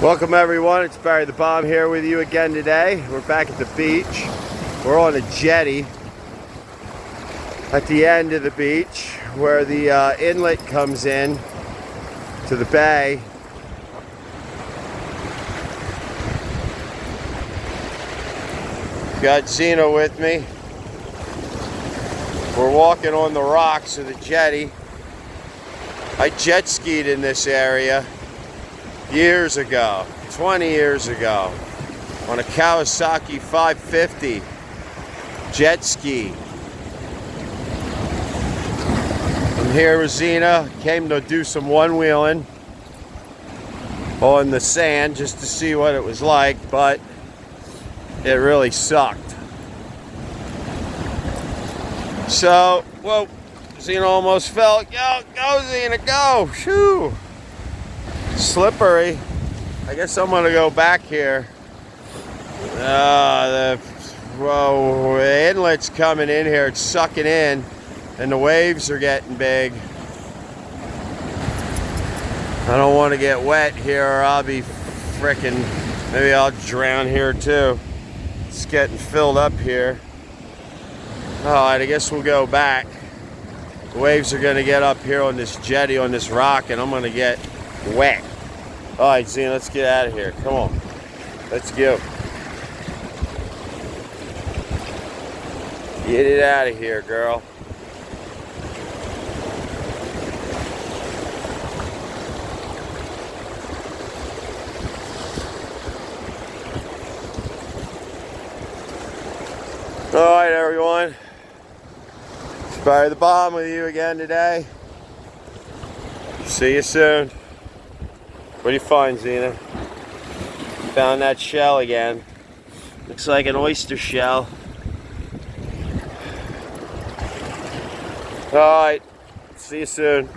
Welcome everyone, it's Barry the Bomb here with you again today. We're back at the beach. We're on a jetty at the end of the beach where the inlet comes in to the bay. Got Zena with me. We're walking on the rocks of the jetty. I jet skied in this area years ago, 20 years ago, on a Kawasaki 550 jet ski. I'm here with Zena. Came to do some one-wheeling on the sand just to see what it was like, but it really sucked. So, whoa, Zena almost fell. Go Zena, go! Shoo! Slippery. I guess I'm gonna go back here. The inlet's coming in here. It's sucking in, and the waves are getting big. I don't want to get wet here, or I'll be frickin'. Maybe I'll drown here too. It's getting filled up here. All right, I guess we'll go back. The waves are gonna get up here on this jetty, on this rock, and I'm gonna get wet. All right, Zena, let's get out of here. Come on, let's go. Get it out of here, girl. All right, everyone. It's Barry the Bomb with you again today. See you soon. What do you find, Zena? Found that shell again. Looks like an oyster shell. All right, see you soon.